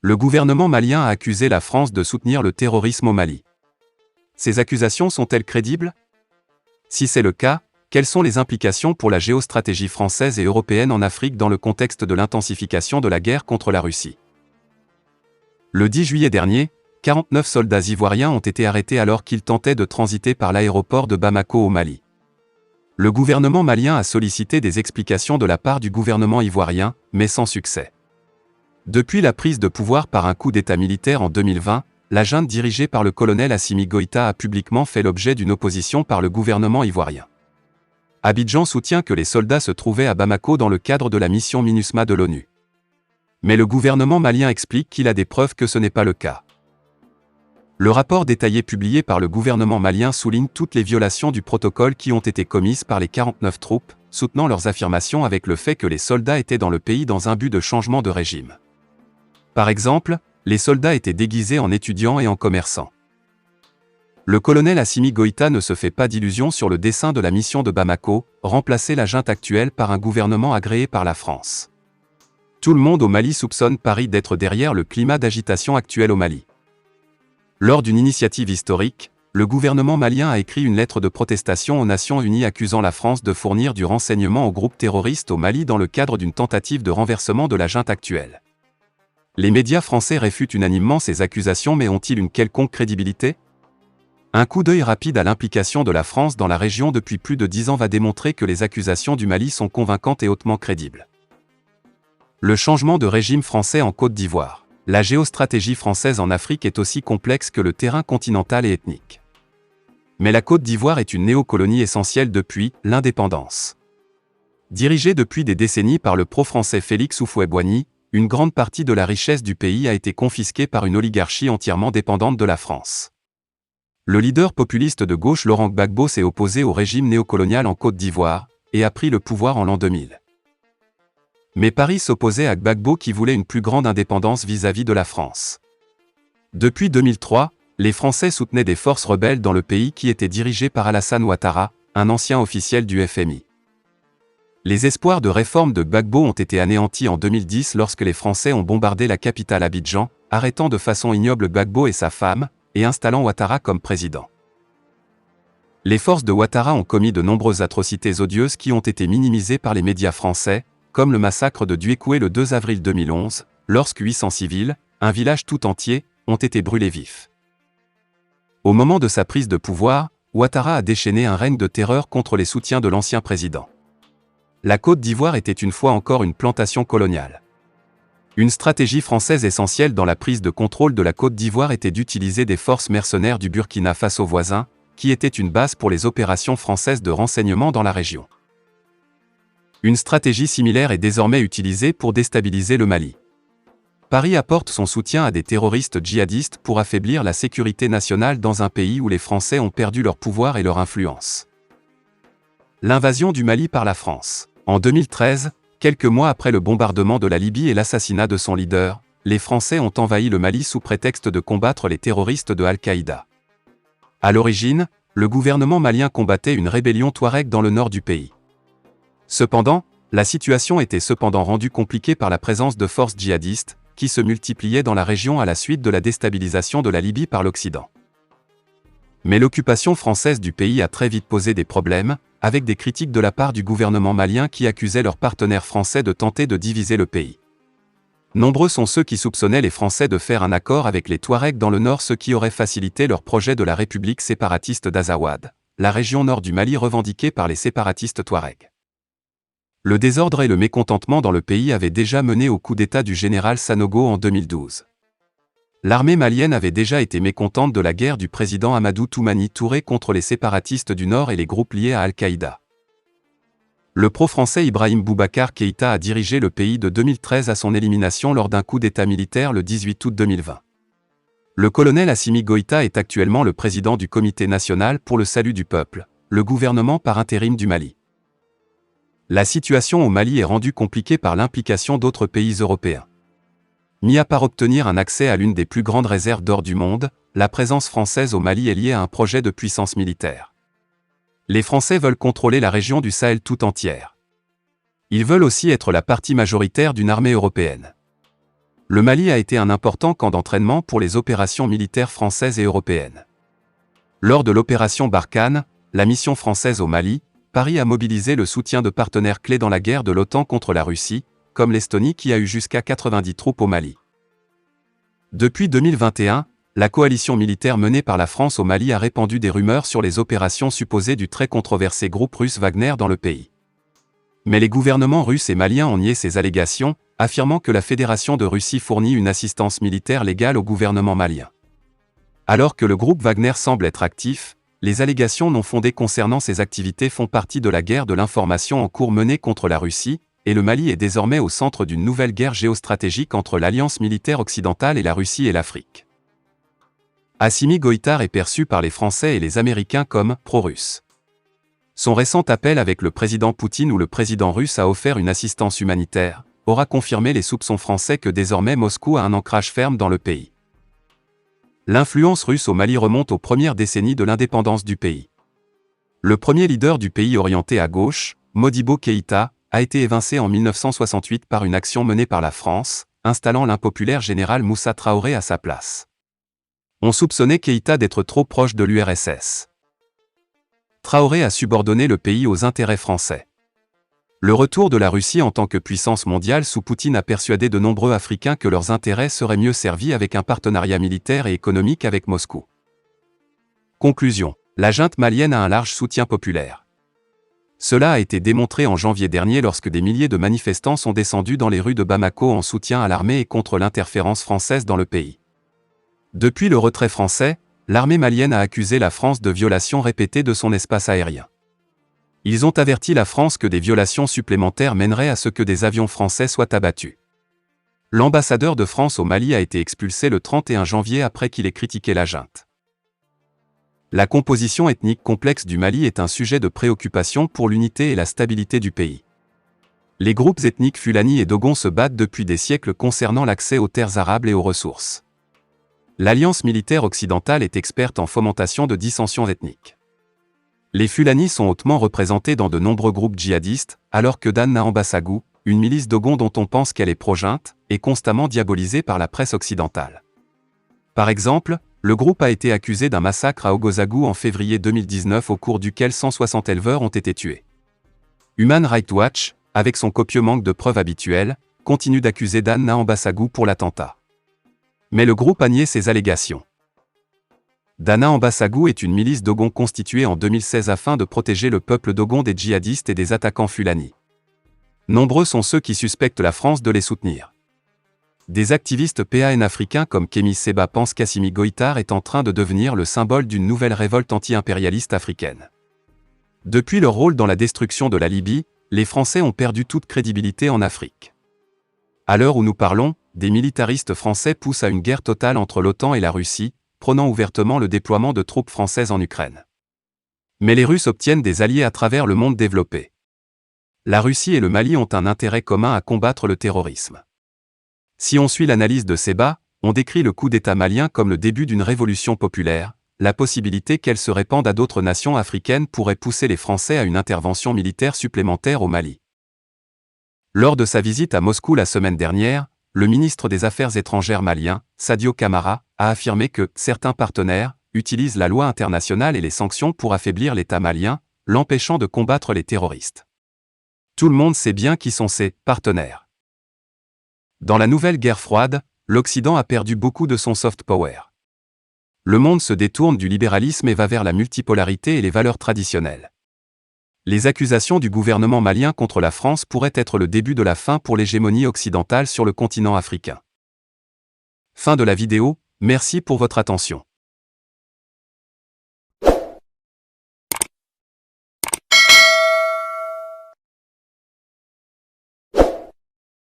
Le gouvernement malien a accusé la France de soutenir le terrorisme au Mali. Ces accusations sont-elles crédibles? Si c'est le cas, quelles sont les implications pour la géostratégie française et européenne en Afrique dans le contexte de l'intensification de la guerre contre la Russie? Le 10 juillet dernier, 49 soldats ivoiriens ont été arrêtés alors qu'ils tentaient de transiter par l'aéroport de Bamako au Mali. Le gouvernement malien a sollicité des explications de la part du gouvernement ivoirien, mais sans succès. Depuis la prise de pouvoir par un coup d'État militaire en 2020, la junte dirigée par le colonel Assimi Goïta a publiquement fait l'objet d'une opposition par le gouvernement ivoirien. Abidjan soutient que les soldats se trouvaient à Bamako dans le cadre de la mission MINUSMA de l'ONU. Mais le gouvernement malien explique qu'il a des preuves que ce n'est pas le cas. Le rapport détaillé publié par le gouvernement malien souligne toutes les violations du protocole qui ont été commises par les 49 troupes, soutenant leurs affirmations avec le fait que les soldats étaient dans le pays dans un but de changement de régime. Par exemple, les soldats étaient déguisés en étudiants et en commerçants. Le colonel Assimi Goïta ne se fait pas d'illusions sur le dessein de la mission de Bamako, remplacer la junte actuelle par un gouvernement agréé par la France. Tout le monde au Mali soupçonne Paris d'être derrière le climat d'agitation actuel au Mali. Lors d'une initiative historique, le gouvernement malien a écrit une lettre de protestation aux Nations Unies accusant la France de fournir du renseignement aux groupes terroristes au Mali dans le cadre d'une tentative de renversement de la junte actuelle. Les médias français réfutent unanimement ces accusations, mais ont-ils une quelconque crédibilité? Un coup d'œil rapide à l'implication de la France dans la région depuis plus de 10 ans va démontrer que les accusations du Mali sont convaincantes et hautement crédibles. Le changement de régime français en Côte d'Ivoire. La géostratégie française en Afrique est aussi complexe que le terrain continental et ethnique. Mais la Côte d'Ivoire est une néocolonie essentielle depuis l'indépendance. Dirigée depuis des décennies par le pro-français Félix Houphouët-Boigny, une grande partie de la richesse du pays a été confisquée par une oligarchie entièrement dépendante de la France. Le leader populiste de gauche Laurent Gbagbo s'est opposé au régime néocolonial en Côte d'Ivoire et a pris le pouvoir en l'an 2000. Mais Paris s'opposait à Gbagbo qui voulait une plus grande indépendance vis-à-vis de la France. Depuis 2003, les Français soutenaient des forces rebelles dans le pays qui étaient dirigées par Alassane Ouattara, un ancien officiel du FMI. Les espoirs de réforme de Gbagbo ont été anéantis en 2010 lorsque les Français ont bombardé la capitale Abidjan, arrêtant de façon ignoble Gbagbo et sa femme, et installant Ouattara comme président. Les forces de Ouattara ont commis de nombreuses atrocités odieuses qui ont été minimisées par les médias français, comme le massacre de Duékoué le 2 avril 2011, lorsque 800 civils, un village tout entier, ont été brûlés vifs. Au moment de sa prise de pouvoir, Ouattara a déchaîné un règne de terreur contre les soutiens de l'ancien président. La Côte d'Ivoire était une fois encore une plantation coloniale. Une stratégie française essentielle dans la prise de contrôle de la Côte d'Ivoire était d'utiliser des forces mercenaires du Burkina Faso voisin, qui étaient une base pour les opérations françaises de renseignement dans la région. Une stratégie similaire est désormais utilisée pour déstabiliser le Mali. Paris apporte son soutien à des terroristes djihadistes pour affaiblir la sécurité nationale dans un pays où les Français ont perdu leur pouvoir et leur influence. L'invasion du Mali par la France. En 2013, quelques mois après le bombardement de la Libye et l'assassinat de son leader, les Français ont envahi le Mali sous prétexte de combattre les terroristes de Al-Qaïda. À l'origine, le gouvernement malien combattait une rébellion touareg dans le nord du pays. Cependant, la situation était rendue compliquée par la présence de forces djihadistes, qui se multipliaient dans la région à la suite de la déstabilisation de la Libye par l'Occident. Mais l'occupation française du pays a très vite posé des problèmes, avec des critiques de la part du gouvernement malien qui accusait leurs partenaires français de tenter de diviser le pays. Nombreux sont ceux qui soupçonnaient les Français de faire un accord avec les Touaregs dans le nord, ce qui aurait facilité leur projet de la République séparatiste d'Azawad, la région nord du Mali revendiquée par les séparatistes Touaregs. Le désordre et le mécontentement dans le pays avaient déjà mené au coup d'État du général Sanogo en 2012. L'armée malienne avait déjà été mécontente de la guerre du président Amadou Toumani Touré contre les séparatistes du Nord et les groupes liés à Al-Qaïda. Le pro-français Ibrahim Boubacar Keïta a dirigé le pays de 2013 à son élimination lors d'un coup d'État militaire le 18 août 2020. Le colonel Assimi Goïta est actuellement le président du Comité national pour le salut du peuple, le gouvernement par intérim du Mali. La situation au Mali est rendue compliquée par l'implication d'autres pays européens. Mis à part obtenir un accès à l'une des plus grandes réserves d'or du monde, la présence française au Mali est liée à un projet de puissance militaire. Les Français veulent contrôler la région du Sahel tout entière. Ils veulent aussi être la partie majoritaire d'une armée européenne. Le Mali a été un important camp d'entraînement pour les opérations militaires françaises et européennes. Lors de l'opération Barkhane, la mission française au Mali, Paris a mobilisé le soutien de partenaires clés dans la guerre de l'OTAN contre la Russie, comme l'Estonie qui a eu jusqu'à 90 troupes au Mali. Depuis 2021, la coalition militaire menée par la France au Mali a répandu des rumeurs sur les opérations supposées du très controversé groupe russe Wagner dans le pays. Mais les gouvernements russes et maliens ont nié ces allégations, affirmant que la Fédération de Russie fournit une assistance militaire légale au gouvernement malien. Alors que le groupe Wagner semble être actif, les allégations non fondées concernant ces activités font partie de la guerre de l'information en cours menée contre la Russie, et le Mali est désormais au centre d'une nouvelle guerre géostratégique entre l'alliance militaire occidentale et la Russie et l'Afrique. Assimi Goïta est perçu par les Français et les Américains comme pro-russe. Son récent appel avec le président Poutine où le président russe a offert une assistance humanitaire, aura confirmé les soupçons français que désormais Moscou a un ancrage ferme dans le pays. L'influence russe au Mali remonte aux premières décennies de l'indépendance du pays. Le premier leader du pays orienté à gauche, Modibo Keïta, a été évincé en 1968 par une action menée par la France, installant l'impopulaire général Moussa Traoré à sa place. On soupçonnait Keïta d'être trop proche de l'URSS. Traoré a subordonné le pays aux intérêts français. Le retour de la Russie en tant que puissance mondiale sous Poutine a persuadé de nombreux Africains que leurs intérêts seraient mieux servis avec un partenariat militaire et économique avec Moscou. Conclusion. La junte malienne a un large soutien populaire. Cela a été démontré en janvier dernier lorsque des milliers de manifestants sont descendus dans les rues de Bamako en soutien à l'armée et contre l'interférence française dans le pays. Depuis le retrait français, l'armée malienne a accusé la France de violations répétées de son espace aérien. Ils ont averti la France que des violations supplémentaires mèneraient à ce que des avions français soient abattus. L'ambassadeur de France au Mali a été expulsé le 31 janvier après qu'il ait critiqué la junte. La composition ethnique complexe du Mali est un sujet de préoccupation pour l'unité et la stabilité du pays. Les groupes ethniques Fulani et Dogon se battent depuis des siècles concernant l'accès aux terres arables et aux ressources. L'Alliance militaire occidentale est experte en fomentation de dissensions ethniques. Les Fulani sont hautement représentés dans de nombreux groupes djihadistes, alors que Dan Nahambassagou, une milice Dogon dont on pense qu'elle est pro-junte, est constamment diabolisée par la presse occidentale. Par exemple, le groupe a été accusé d'un massacre à Ogozagou en février 2019 au cours duquel 160 éleveurs ont été tués. Human Rights Watch, avec son copieux manque de preuves habituelles, continue d'accuser Dan Nahambassagou pour l'attentat. Mais le groupe a nié ces allégations. Dana Ambassagu est une milice Dogon constituée en 2016 afin de protéger le peuple Dogon des djihadistes et des attaquants Fulani. Nombreux sont ceux qui suspectent la France de les soutenir. Des activistes PAN africains comme Kémy Séba pensent qu'Assimi Goïta est en train de devenir le symbole d'une nouvelle révolte anti-impérialiste africaine. Depuis leur rôle dans la destruction de la Libye, les Français ont perdu toute crédibilité en Afrique. À l'heure où nous parlons, des militaristes français poussent à une guerre totale entre l'OTAN et la Russie, prônant ouvertement le déploiement de troupes françaises en Ukraine. Mais les Russes obtiennent des alliés à travers le monde développé. La Russie et le Mali ont un intérêt commun à combattre le terrorisme. Si on suit l'analyse de Séba, on décrit le coup d'État malien comme le début d'une révolution populaire, la possibilité qu'elle se répande à d'autres nations africaines pourrait pousser les Français à une intervention militaire supplémentaire au Mali. Lors de sa visite à Moscou la semaine dernière, le ministre des Affaires étrangères malien, Sadio Camara, a affirmé que certains partenaires utilisent la loi internationale et les sanctions pour affaiblir l'État malien, l'empêchant de combattre les terroristes. Tout le monde sait bien qui sont ces partenaires. Dans la nouvelle guerre froide, l'Occident a perdu beaucoup de son soft power. Le monde se détourne du libéralisme et va vers la multipolarité et les valeurs traditionnelles. Les accusations du gouvernement malien contre la France pourraient être le début de la fin pour l'hégémonie occidentale sur le continent africain. Fin de la vidéo, merci pour votre attention.